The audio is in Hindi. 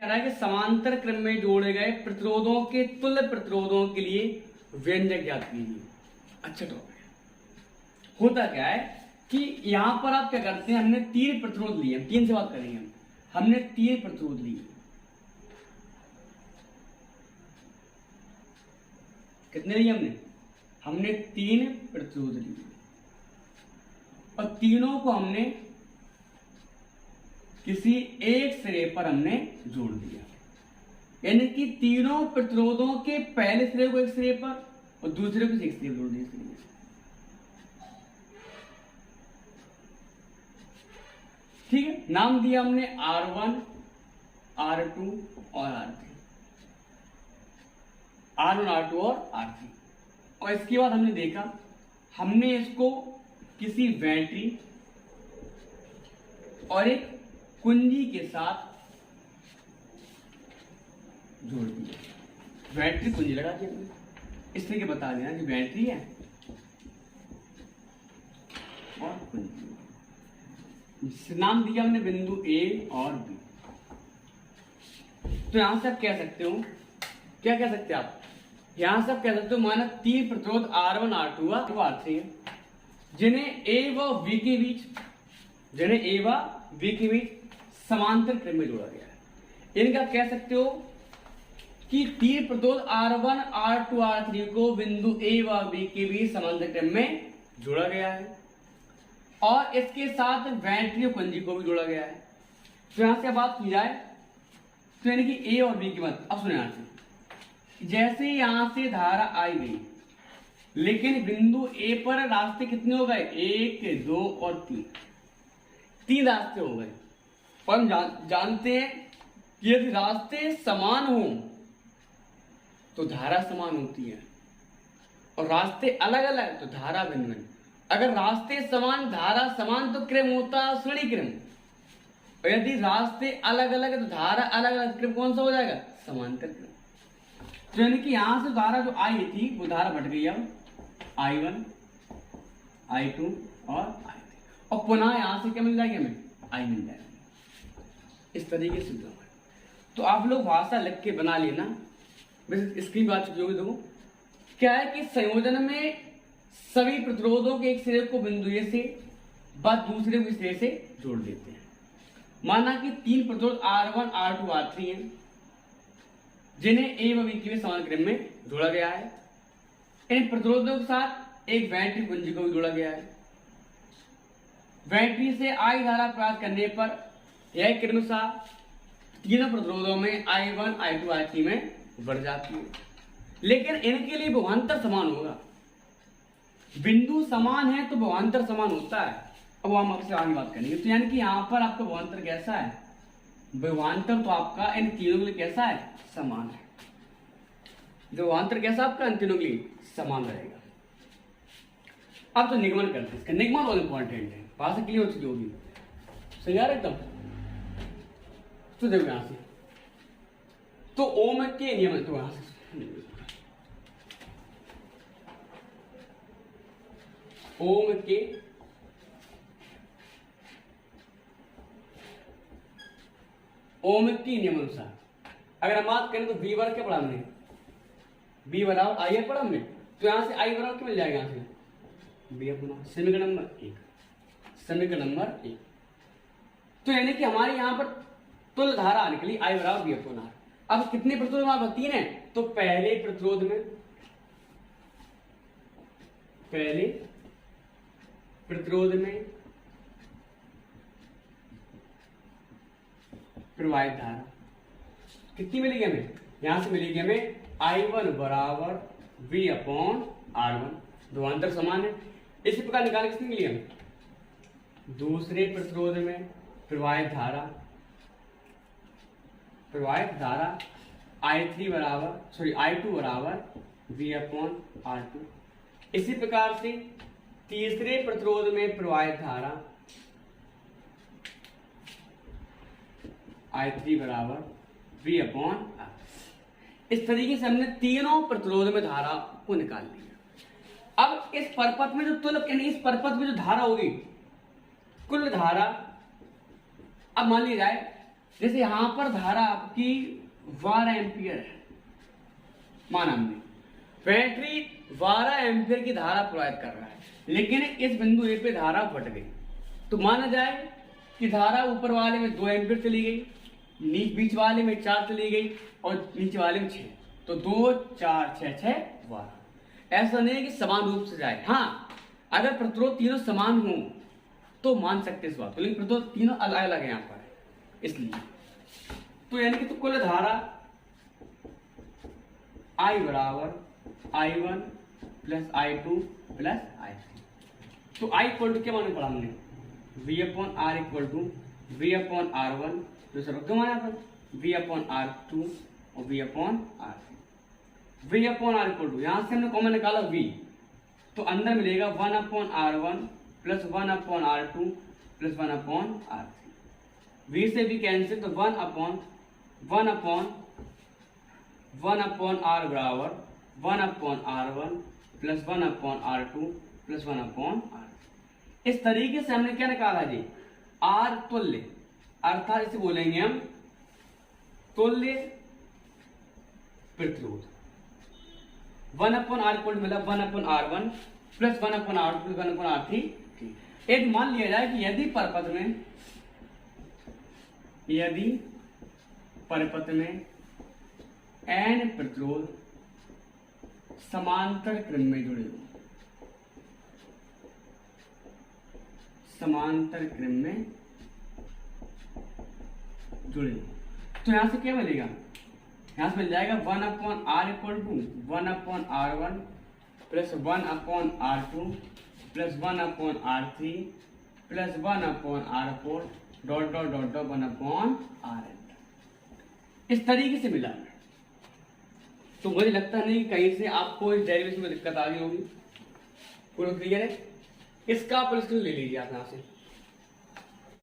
कह रहा है कि समांतर क्रम में जोड़े गए प्रतिरोधों के तुल्य प्रतिरोधों के लिए व्यंजक ज्ञात कीजिए। अच्छा टॉपिक। होता क्या है कि यहां पर आप क्या करते हैं, हमने 3 प्रतिरोध लिए, 3 से बात करेंगे हमने 3 प्रतिरोध लिए। कितने लिए हमने 3 प्रतिरोध लिए और तीनों को हमने किसी एक सिरे पर हमने जोड़ दिया, यानी कि तीनों प्रतिरोधों के पहले सिरे को एक सिरे पर और दूसरे को एक सिरे पर जोड़ दिया। ठीक है, नाम दिया हमने R1, R2 और R3, R1, R2 और R3। और इसके बाद हमने देखा, हमने इसको किसी बैटरी और एक कुंजी के साथ जोड़ दिया। बैटरी कुंजी लगा दिया, इसलिए बता देना कि बैटरी है और कुंजी। नाम दिया हमने बिंदु A और B। तो यहां से आप कह सकते हो, क्या कह सकते हैं आप, यहां से आप कह सकते हो माना 3 प्रतिरोध R1, R2 और R3 है, जिन्हें A व V के बीच समांतर क्रम में जोड़ा गया है। इनका आप कह सकते हो कि 3 प्रतिरोध R1, R2, R3 को बिंदु A व B के बीच समांतर क्रम में जोड़ा गया है और इसके साथ बैटरी और कुंजी को भी जोड़ा गया है। तो यहां से बात की जाए तो यानी कि A और B की बात। अब सुने यहां से, जैसे यहां से धारा आई गई, लेकिन बिंदु A पर रास्ते कितने हो गए, 1, 2 और 3 रास्ते हो गए। और हम जानते हैं कि यदि रास्ते समान हो तो धारा समान होती है और रास्ते अलग अलग तो धारा भिन्न भिन्न। अगर रास्ते समान, धारा समान तो क्रम होता है श्रेणी क्रम, और यदि रास्ते अलग अलग है तो धारा अलग अलग, क्रम कौन सा हो जाएगा, समांतर क्रम। तो यानी कि यहां से धारा जो आई थी वो धारा बढ़ गई अब I1, I2 और I3, और पुनः यहां से क्या मिल जाएगी हमें, I मिल जाएगा। इस तरीके से तो आप लोग भाषा लिख के बना लेना, वैसे स्क्रीन बात चुकी होगी। देखो क्या है कि संयोजन में सभी प्रतिरोधों के एक सिरे को बिंदु A से बाद दूसरे को सिरे से जोड़ देते हैं। माना कि 3 प्रतिरोध R1, R2, R3 हैं, जिन्हें A व B के समान क्रम में जोड़ा गया है। इन प्रतिरोधों के साथ एक बैटरी कुंजी को भी जोड़ा गया है। बैटरी से I धारा प्राप्त करने पर यह क्रमशः तीनों प्रतिरोधों में I1, I2, I3 में बढ़ जाती है, लेकिन इनके लिए विभवांतर समान होगा। बिंदु समान है तो विभवांतर समान होता है। अब हम आपसे आगे बात करेंगे। तो यानी कि यहां पर आपका विभवांतर कैसा है, विभवांतर तो आपका इन तीनों के लिए कैसा है, समान है। विभवांतर कैसा आपका इन तीनों के लिए समान रहेगा। अब तो निगमन करते हैं। इसका निगमन बहुत इंपॉर्टेंट है, भाषा क्लियर हो चुकी होगी, सही आ रहा है एकदम। तो देखो यहां से, तो ओम के नियम, तो यहां से ओम के नियम अनुसार अगर हम बात करें तो V वर्ग क्या पढ़ा हमने, B बराबर I है पढ़ा हमने। तो यहां से I बराबर क्या मिल जाएगा, यहां से B अपना समीकरण नंबर 1। तो यानी कि हमारे यहां पर तुल्य धारा निकली I बराबर B अपना। अब कितने प्रतिरोध हमारे पास, 3 है, तो पहले प्रतिरोध में प्रवाहित धारा कितनी मिलेगी हमें, यहां से मिलेगी हमें I1 बराबर V अपॉन R1, विभवांतर समान है। इसी प्रकार निकालने कितनी मिली हमें, दूसरे प्रतिरोध में प्रवाहित धारा I2 बराबर V अपॉन R2। इसी प्रकार से तीसरे प्रतिरोध में प्रवाहित धारा I3 बराबर V अपॉन R। इस तरीके से हमने तीनों प्रतिरोध में धारा को निकाल लिया। अब इस परपथ में जो तुल्य, यानी इस परपथ में जो धारा होगी, कुल धारा, अब मान लिया जाए जैसे यहां पर धारा आपकी 12 एम्पियर है, माना हमने बैटरी 12 एम्पियर की धारा प्रवाहित कर रहा है, लेकिन इस बिंदु ए पे धारा फट गई, तो माना जाए कि धारा ऊपर वाले में 2 एम्पियर चली गई, बीच वाले में 4 चली गई और नीचे वाले में 6, तो 2 4 6 6 12। ऐसा नहीं है कि समान रूप से जाए। हाँ, अगर प्रतिरोध तीनों समान हो तो मान सकते इस बात को, लेकिन प्रतिरोध तीनों अलग अलग है यहाँ पर, इसलिए तो यानी कि तो कुल धारा I बराबर I1 plus I2 plus I3। तो I इक्वल टू क्या माने पढ़ा हमने, V upon R equal to V upon R1, दूसरा क्यों माना अपन V अपॉन R2 और V upon R3। V upon R equal to यहां से हमने कॉमन निकाला V, तो अंदर मिलेगा 1 upon R1 plus 1 upon R2 plus 1 upon R3। V से भी कैंसिल, तो 1 अपॉन R बराबर 1 upon R1 plus 1 upon R2 plus 1 upon R3। इस तरीके से हमने क्या निकाला जी, R तुल्य, अर्थात इसे बोलेंगे हम तुल्य प्रतिरोध। 1 अपॉन R इक्वल मिला 1 upon R1 plus 1 upon R2 plus 1 upon R3। एक मान लिया जाए कि यदि परिपथ में n प्रतिरोध समांतर क्रम में जुड़े हो, समांतर क्रम में जुड़े हो, तो यहां से क्या मिलेगा, यहां से मिल जाएगा 1 upon R equal to 1 upon R1 plus 1 upon R2 plus 1 upon R3 plus 1 upon R4 dot dot dot dot 1 upon RN। इस तरीके से मिला। तो मुझे लगता नहीं कि कहीं से आपको इस डेरिवेशन में दिक्कत आ गई होगी। पूरा क्लियर है? इसका आप ले लीजिए आप यहां से।